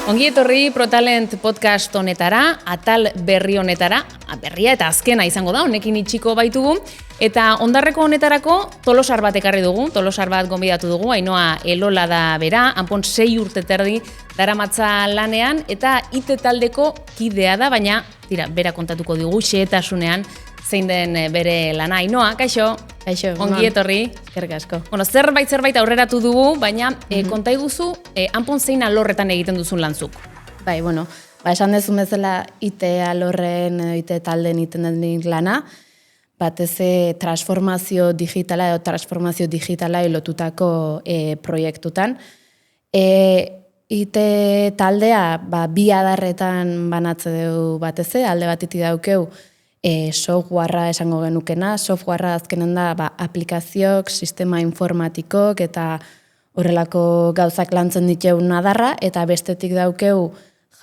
Ongi etorri ProTalent podcast honetara, atal berri honetara, berria eta azkena izango da, honekin itxiko baitugu. Eta ondarreko honetarako tolosar bat ekarri dugu, tolosar bat gonbidatu dugu, Ainhoa Elola da bera, hanpon 6 urte terdi daramatza lanean, eta IT taldeko kidea da, baina bera kontatuko digu, xehetasunean zein den bere lana. Ainhoa, kaixo? Kaixo, ongi etorri. Eskerrik asko. Bueno, zerbait aurreratu dugu, baina konta iguzu, hanpon zein alorretan egiten duzun lanzuk. Bai, esan dezun bezala IT alorren, IT talden iten den lana, batez transformazio digitala edo transformazio digitala lotutako proiektutan. IT taldea bi adarretan banatze dugu batez, alde batetik daukeu, softwarea esango genukena, softwarea azkenen da aplikazioak, sistema informatikok eta horrelako gauzak lantzen diteun adarra, eta bestetik daukeu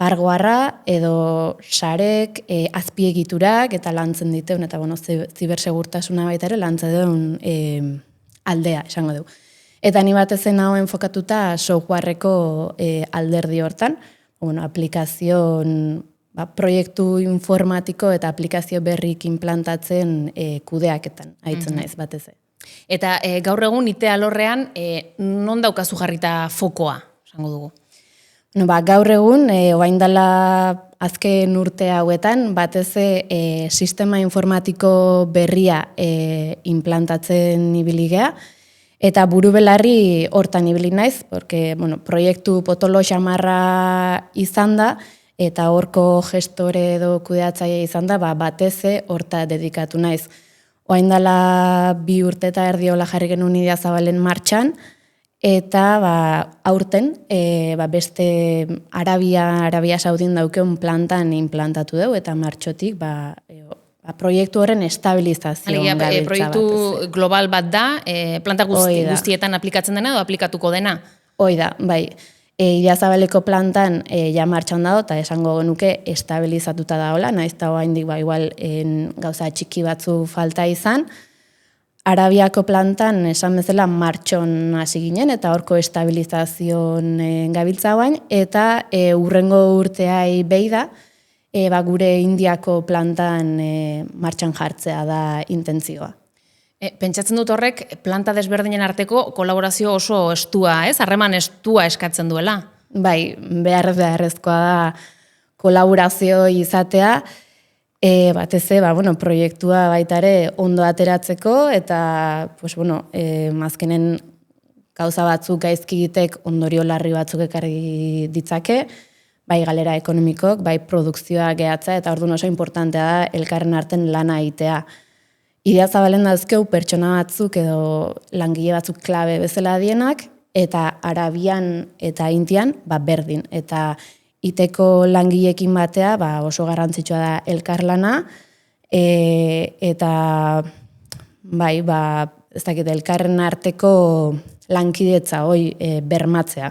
hardwarea edo sarek, azpiegiturak eta lantzen diteun, eta zibersegurtasuna baita ere lantzen duen aldea esango dugu. Eta ni batezen hau enfokatuta softwareko alderdi hortan, aplikazion proiektu informatiko eta aplikazio berrik implantatzen kudeaketan, haitzen naiz batez. Eta gaur egun IT alorrean, non daukazu jarrita fokoa, esango dugu? Gaur egun, orain dela azken urte hauetan, batez sistema informatiko berria implantatzen ibili gea, eta buru belarri hortan ibili naiz, porque proiektu potolo xamarra izan da, eta horko gestore edo kudeatzaile izan da, batez horta dedikatu naiz. Orain dela 2 urte eta erdiola jarri genuen Idiazabalen martxan, eta aurten beste Arabia Saudin daukeun plantan implantatu dugu, eta martxotik proiektu horren estabilizazioan gabiltza bat. Proiektu global bat da, planta guztietan aplikatzen dena edo aplikatuko dena? Hoi da, bai. Idiazabaleko plantan ja martxan dago, eta esango genuke estabilizatuta daola, naiz eta oraindik igual gauza txiki batzu falta izan. Arabiako plantan esan bezala martxon hasi ginen, eta horko estabilizazioan gabiltza bain, eta urrengo urteai behi da, gure Indiako plantan martxan jartzea da intentzioa. Pentsatzen dut horrek planta desberdinen arteko kolaborazio oso estua, harreman estua eskatzen duela? Bai, beharrezkoa da kolaborazio izatea, batez proiektua baita ere ondo ateratzeko, eta azkenen gauza batzuk gaizkigitek ondorio larri batzuk ekarri ditzake, bai galera ekonomikok, bai produkzioa gehatza, eta orduan oso importantea da elkarren arten lana egitea. Idiazabalen dauzkeu pertsona batzuk edo langile batzuk klabe bezala dienak, eta Arabian eta Indian berdin. Eta iteko langileekin batea oso garrantzitsua da elkarlana, eta ez dakit elkarren arteko lankidetza bermatzea.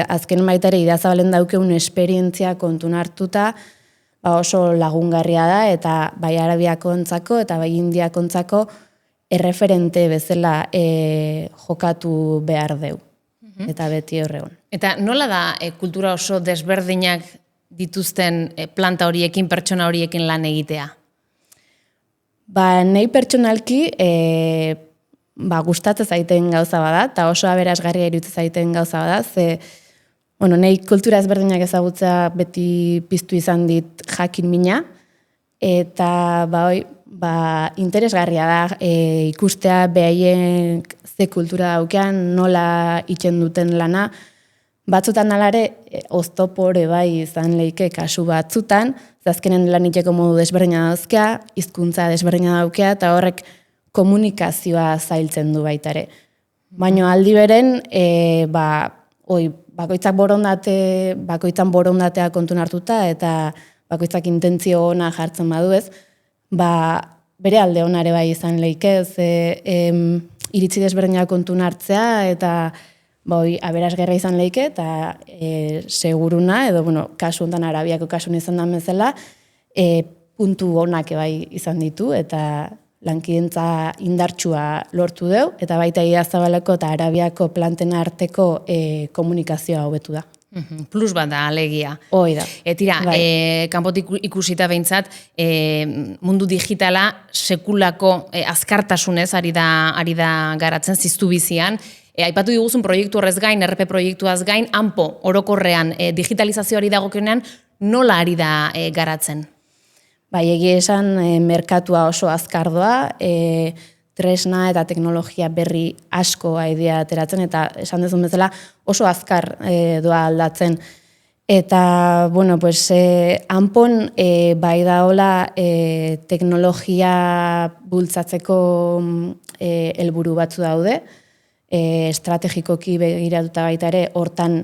Azken baita ere Idiazabalen daukeun esperientzia kontun hartuta, oso lagungarria da, eta bai Arabiakontzako eta bai Indiakontzako erreferente bezala jokatu behar deu. Eta beti horregon. Eta nola da kultura oso desberdinak dituzten planta horiekin, pertsona horiekin lan egitea? Nahi pertsonalki gustatzen zaiten gauza bada, eta oso aberasgarria iruditzen zaiten gauza bada, nahi kultura ezberdinak ezagutzea beti piztu izan dit jakin mina, eta interesgarria da ikustea behaien ze kultura daukean, nola itxen duten lana, batzutan alare oztopore izan leike kasu batzutan, azkenen lan itxeko modu desberdina dauzkea, hizkuntza desberdina daukea, eta horrek komunikazioa zailtzen du baita ere. Baina aldi beren, bakoitzan borondatea kontun hartuta, eta bakoitzak intentzio ona jartzen badu ez, bere alde onare bai izan leikez, iritzi desberdinak kontun hartzea, eta aberasgarria izan leike, eta seguruna, edo kasu honetan Arabiako kasun izan da bezala, puntu onak bai izan ditu, eta lankidentza indartsua lortu deu, eta baita Idiazabaleko eta Arabiako planten arteko komunikazioa hobetu da. Plus bat da, alegia. Hoi da. Tira, kanpotik ikusita behintzat, mundu digitala sekulako azkartasunez ari da garatzen ziztu bizian. Aipatu diguzun proiektu horrez gain, RP proiektuaz gain, hanpo orokorrean digitalizazioari dagokionean nola ari da garatzen? Bai, egia esan merkatua oso azkar doa, tresna eta teknologia berri asko aidea ateratzen, eta esan dezun bezala oso azkar doa aldatzen. Eta, bueno, pues, hanpon bai daola teknologia bultzatzeko helburu batzu daude, estrategikoki begiratuta baita ere hortan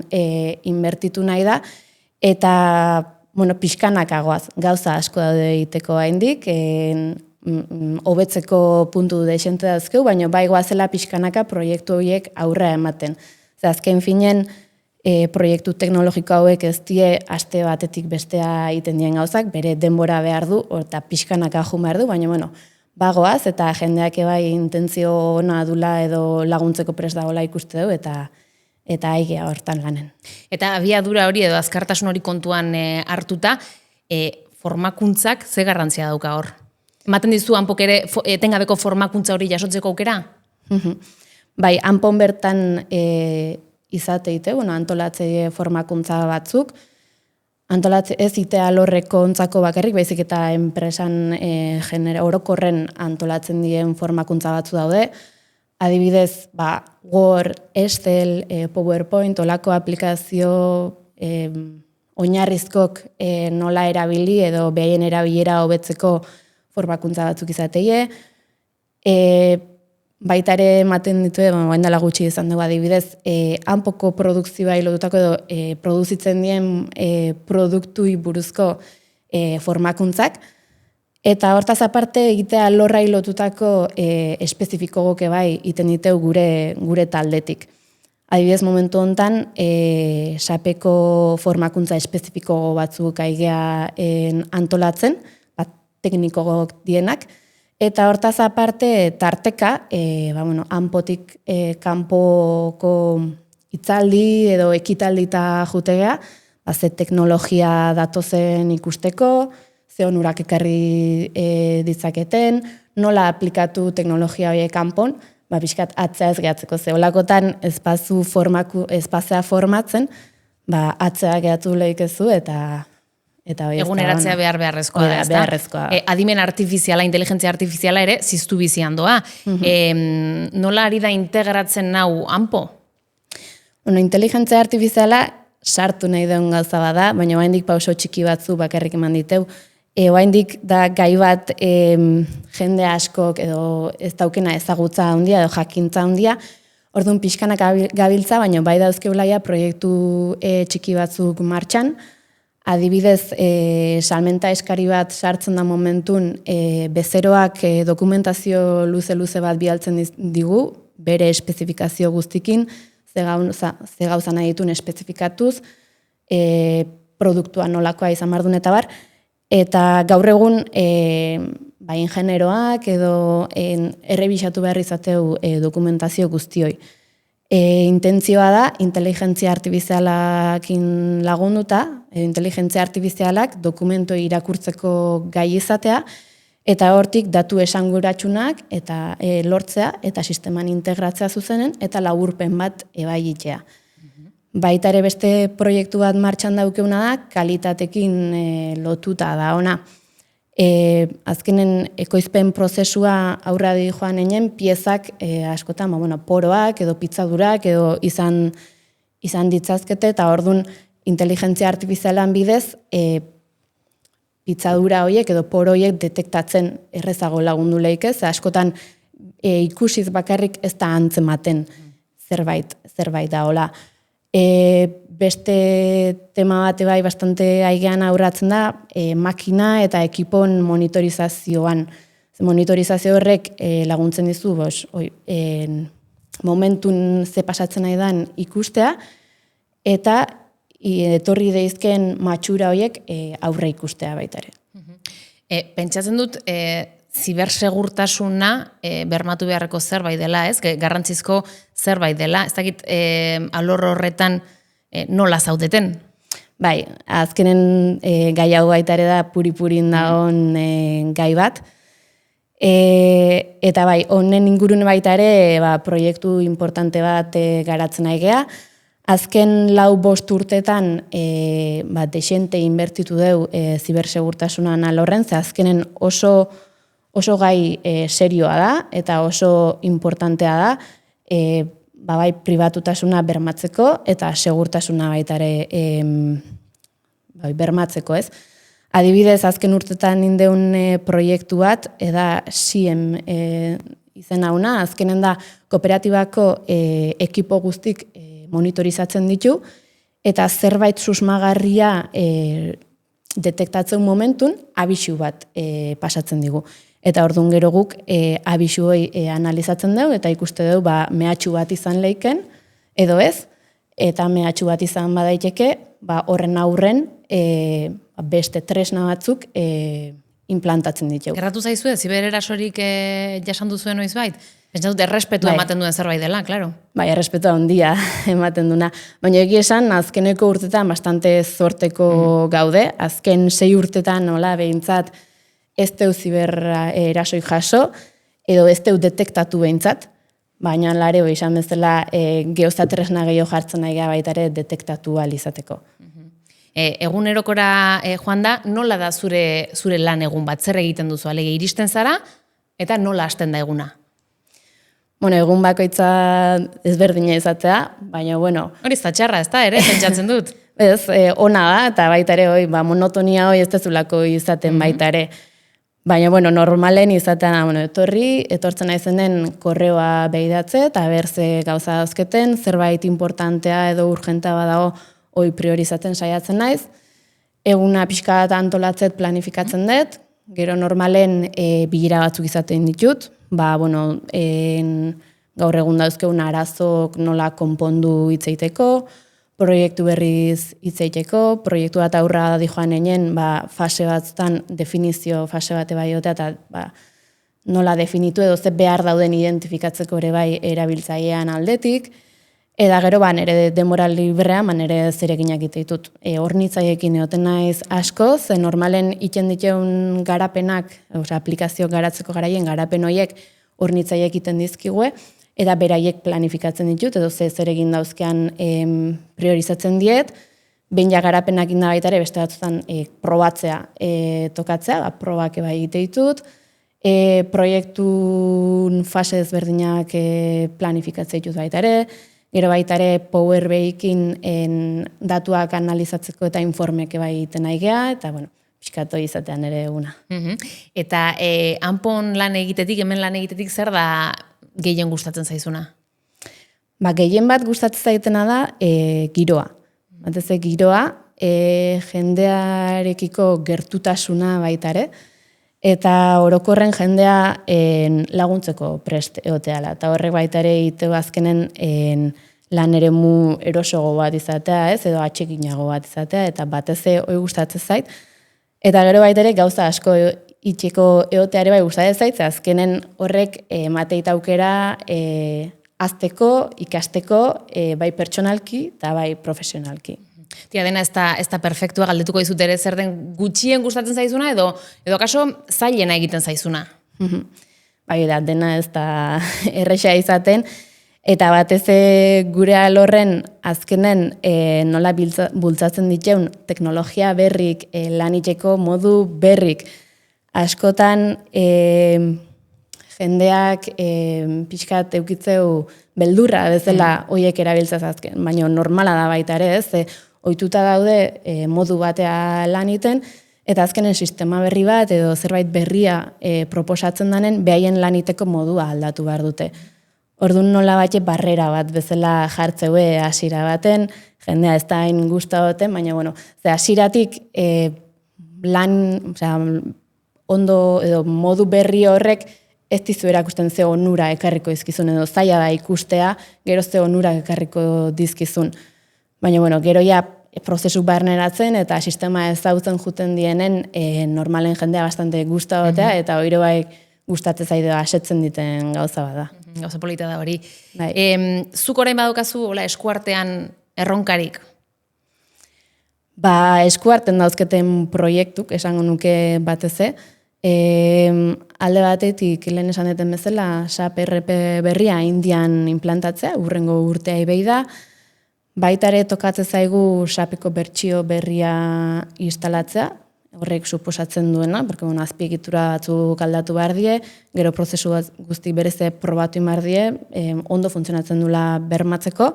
inbertitu nahi da, eta, bueno, pixkanakagoaz, gauza asko daude egiteko haindik, hobetzeko puntu desente dauzkeu, baina bai goazela pixkanaka proiektu horiek aurra ematen. Azken finen, proiektu teknologiko hauek ez die aste batetik bestea egiten dien gauzak, bere denbora behar du, eta pixkanaka jun behar du, baina, bueno, bagoaz, eta jendeak bai intentzio ona dula edo laguntzeko prest dagoela ikuste du, eta aigea hortan lanen. Eta abiadura hori edo azkartasun hori kontuan hartuta, formakuntzak ze garrantzia dauka hor? Ematen dizu hanpok ere etengabeko formakuntza hori jasotzeko aukera? Bai, hanpon bertan izate ite, antolatze formakuntza batzuk, antolatze ez ite alorreko ontzako bakarrik, baizik eta enpresan orokorren antolatzen dien formakuntza batzu daude. Adibidez, Word, Excel, PowerPoint, olako aplikazio oinarrizkok nola erabili edo behaien erabilera hobetzeko formakuntza batzuk izateie. Baita ere ematen ditu, baina dela gutxi izan dugu adibidez, hanpoko produkzioa ilotutako edo produzitzen dien produktui buruzko formakuntzak, eta hortaz aparte egitea lorra ilotutako espezifiko goke bai iten diteu gure taldetik. Adibidez momentu hontan, sapeko formakuntza espezifiko batzuk aigea antolatzen, tekniko dienak, eta hortaz aparte tarteka, hanpotik kanpoko hitzaldi edo ekitaldi eta jutegea, ze teknologia datozen ikusteko, ze onurak ekarri ditzaketen, nola aplikatu teknologia horiek kanpon, pixkat atzea ez gehatzeko. Ze holakotan espazea formatzen, atzea gehatu lehikezu eta eguneratzea beharrezkoa da, beharrezkoa. Adimen artifiziala, inteligentzia artifiziala ere ziztu bizian doa. Nola ari da integratzen nau hanpo? Inteligentzia artifiziala sartu nahi duen gauza bada, baina oraindik pauso txiki batzu bakarrik eman diteu. Oraindik da gai bat jende askok edo ez daukena ezagutza handia edo jakintza handia, orduan pixkanak gabiltza, baina bai dauzkeulaia proiektu txiki batzuk martxan. Adibidez, salmenta eskari bat sartzen da momentun, bezeroak dokumentazio luze bat bialtzen digu, bere espezifikazio guztikin, ze gauza nahi ditun espezifikatuz, produktua nolakoa izan bardun eta bar, eta gaur egun ingenieroak edo errebisatu behar izateu dokumentazio guztioi. Intentzioa da, inteligentzia artifizialakin lagunduta, inteligentzia artifizialak dokumentu irakurtzeko gai izatea, eta hortik datu esanguratsunak eta lortzea, eta sisteman integratzea zuzenen, eta laburpen bat ebaiitea. Baita ere beste proiektu bat martxan daukeuna da, kalitatekin lotuta da ona. Azkenen ekoizpen prozesua aurra di joan enen, piezak askotan poroak edo pitzadurak edo izan ditzazkete, eta orduan inteligentzia artifizialan bidez pitzadura horiek edo poro horiek detektatzen errezago lagundu lehikez, askotan ikusiz bakarrik ez da antzematen zerbait da hola. Beste tema bate bai bastante aigean aurratzen da, makina eta ekipon monitorizazioan. Monitorizazio horrek laguntzen dizu, momentun ze pasatzen nahi dan ikustea, eta etorri deizken matxura horiek aurre ikustea baita ere. Pentsatzen dut, zibersegurtasuna bermatu beharreko zerbait dela, ez? Garrantzizko zerbait dela. Ez dakit alor horretan nola zaudeten? Bai, azkenen gai hau baita ere da puri-purin dagoen gai bat. Eta bai, honen ingurune baita ere proiektu importante bat garatzen nahi gea. Azken 4-5 urtetan desente inbertitu deu zibersegurtasunan alorren, ze azkenen oso gai serioa da eta oso importantea da, bai pribatutasuna bermatzeko eta segurtasuna baita ere bermatzeko, ez? Adibidez, azken urtetan indeun proiektu bat, eda SIEM izen hauna, azkenen da kooperatibako ekipo guztik monitorizatzen ditu, eta zerbait susmagarria detektatzen momentun, abisu bat pasatzen digu. Eta orduan gero guk abisu hori analizatzen dugu, eta ikuste dugu mehatxu bat izan leiken, edo ez, eta mehatxu bat izan badaiteke, horren aurren beste tresna batzuk implantatzen ditugu. Gerratu zaizu, zibererasorik jasan duzuen noiz bait? Pentsa dut, errespetu ematen duen zerbait dela, klaro. Bai, errespetu handia ematen duna. Baina egia esan, azkeneko urtetan bastante zorteko gaude. Azken 6 urtetan, nola, behintzat, ez deu zibererasoi jaso, edo ez deu detektatu behintzat, baina lareo izan bezala geozatresna gehiago jartzen nahi baita ere detektatu izateko. Egunerokora joan da, nola da zure lan egun bat, zer egiten duzu, alege iristen zara, eta nola hasten da eguna? Bueno, egun bakoitza ezberdina izatea, baina, bueno... Hori ez da txarra, ez da, ere, pentsatzen dut. Ez, ona da, eta baita ere, monotonia hori ez dezulako izaten baita ere. Baina, bueno, normalen izatea, etortzen naizenen korreoa behidatze, eta berze gauza dauzketen, zerbait importantea edo urgenta badago hoi priorizatzen saiatzen naiz. Eguna pixka bat antolatzet planifikatzen dut, gero normalen bilera batzuk izaten ditut, gaur egun dauzkeun arazok nola konpondu hitzeiteko, proiektu berriz hitzeiteko, proiektu bat aurra dijoan enen, fase batzutan definizio fase bate bai otea, eta nola definitu edo ze behar dauden identifikatzeko ere bai erabiltzailean aldetik, eta gero nire denbora librean nire zereginak iteitut. Hornitzaiekin egoten naiz asko, ze normalen iten diteun garapenak, aplikazio garatzeko garaien garapen horiek hornitzaiek iten dizkigue, eta beraiek planifikatzen ditut, edo zer egin dauzkean priorizatzen diet, behin ja garapenak inda baita ere, beste batzutan probatzea tokatzea, probak eba egite ditut, proiektun fase ezberdinak planifikatzea ditut baita ere, gero baita ere Power BI-kin datuak analizatzeko eta informek eba egiten aigea, eta pixkatu izatean ere eguna. Eta hanpon lan egitetik, hemen lan egitetik, zer da gehien gustatzen zaizuna? Gehien bat gustatzen zaitena da giroa. Batez giroa, jendearekiko gertutasuna baita ere, eta orokorren jendea laguntzeko prest egoteala. Eta horrek baita ere iteo azkenen lan eremu erosogo bat izatea, ez, edo atxekinago bat izatea, eta batez hori gustatzen zait. Eta gero baita ere gauza asko itxeko egoteare bai gustatzen zait, azkenen horrek mateit aukera azteko, ikasteko, bai pertsonalki eta bai profesionalki. Tia, dena ez da perfektua, galdetuko dizut ere zer den gutxien gustatzen zaizuna edo kaso zailena egiten zaizuna? Bai, dena ez da erresa izaten, eta batez gure alorren azkenen nola bultzatzen ditzeun teknologia berrik, laniteko modu berrik. Askotan jendeak pixkat eukitzeu beldurra bezala hoiek erabiltzaz azken, baina normala da baita ere, ez? Ohituta daude modu batea lan iten, eta azkenen sistema berri bat edo zerbait berria proposatzen danen behaien laniteko modua aldatu behar dute. Orduan nola batxe barrera bat bezala jartzeue hasiera baten, jendea ez da hain gustatzen, baina hasieratik lan, ondo edo modu berri horrek ez dizu erakusten ze onura ekarriko dizkizun edo zaila da ikustea, gero ze onura ekarriko dizkizun. Baina, gero ja prozesu barneratzen eta sistema ezagutzen juten dienen normalen jendea bastante gustatzea eta hori bai gustatzen zaidea asetzen diten gauza bada. Gauza polita da hori. Zuk orain badukazu eskuartean erronkarik, Esku hartzen dauzketen proiektuk, esango nuke bateze. Alde batetik, lehen esan deten bezala, SAP ERP berria Indian implantatzea, urrengo urtea ibei da. Baitare tokatzen zaigu SAPeko bertsio berria instalatzea, horrek suposatzen duena, porque azpiegitura batzuk aldatu behar die, gero prozesu guzti bereze probatu behar die, ondo funtzionatzen dula bermatzeko.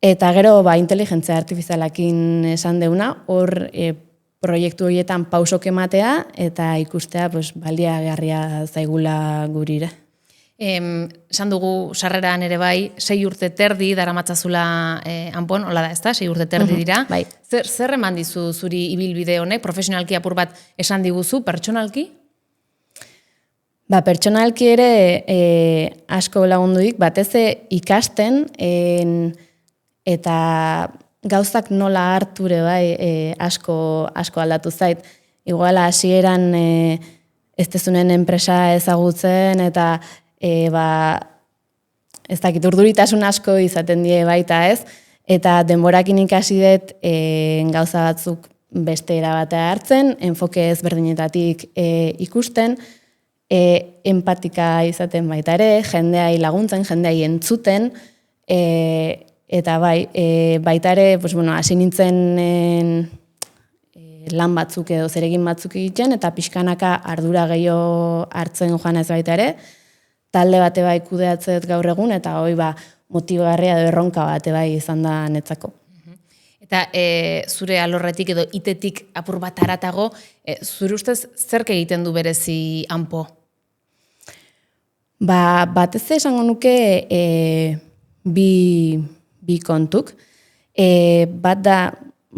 Eta gero, inteligentzia artifizialakin esan deuna, hor proiektu horietan pausok ematea eta ikustea baliagarria zaigula gurire. Esan dugu sarreran ere bai, 6 urte terdi daramatzazula Anpon, hola da, ezta? 6 urte terdi dira. Bai. Zer eman dizu zuri ibilbide honek, profesionalki apur bat esan diguzu, pertsonalki? Pertsonalki ere asko lagunduik, batez ikasten eta gauzak nola harture asko aldatu zait. Iguala hasieran ez dezunen enpresa ezagutzen eta ez dakit urduritasun asko izaten die baita ez. Eta denborakin ikasi dut gauza batzuk beste erabatea hartzen, enfoke ezberdinetatik ikusten, empatika izaten baita ere, jendeai laguntzen, jendeai entzuten, eta baita ere, hasi nintzen lan batzuk edo zeregin batzuk egiten, eta pixkanaka ardura gehiago hartzen joan ez baita ere, talde bate kudeatzet gaur egun, eta motibagarria edo erronka bate izan da netzako. Eta zure alorretik edo itetik apur bat haratago, zure ustez zerk egiten du berezi Anpo? Batez esango nuke bi kontuk. Bat da,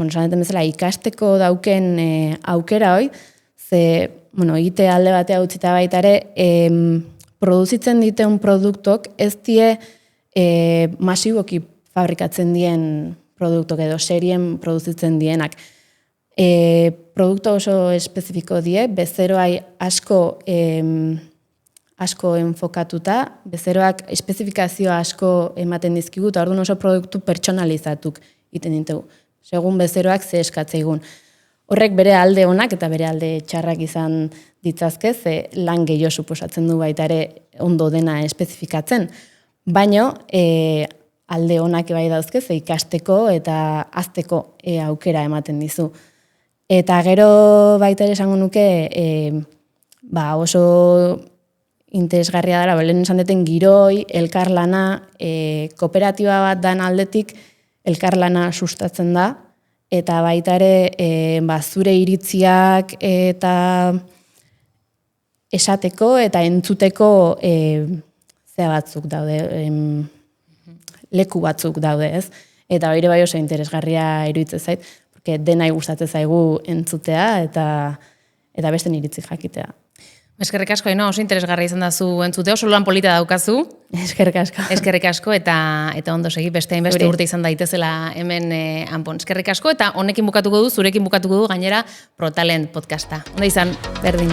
esan bezala, ikasteko dauken aukera hoi, ze, egite alde batea utzita baita ere, produzitzen diteun produktok ez die masiboki fabrikatzen dien produktok edo serien produzitzen dienak. Produkto oso espezifiko die, bezeroai asko enfokatuta, bezeroak espezifikazio asko ematen dizkigu, eta orduan oso produktu pertsonalizatuk iten ditugu. Segun bezeroak ze eskatzeigun. Horrek bere alde onak eta bere alde txarrak izan ditzazke, ze lan gehiago suposatzen du baita ere ondo dena espezifikatzen. Baina alde onak bai dauzke, ze ikasteko eta azteko aukera ematen dizu. Eta gero baita ere esango nuke oso interesgarria dara, lehen esan deten giroi, elkarlana, kooperatiba bat dan aldetik elkarlana sustatzen da, eta baita ere zure iritziak eta esateko eta entzuteko zea batzuk daude, leku batzuk daude, ez? Eta hori bai oso interesgarria iruditzen zait, porque denai gustatzen zaigu entzutea eta beste iritzi jakitea. Eskerrik asko, oso interesgarria izan da zu entzute, oso lan polita daukazu. Eskerrik asko. Eskerrik asko eta ondo segi beste hainbeste urte izan daitezela hemen Anpon. Eskerrik asko eta honekin bukatuko du, zurekin bukatuko du gainera ProTalent podcasta. Ondo izan, berdin.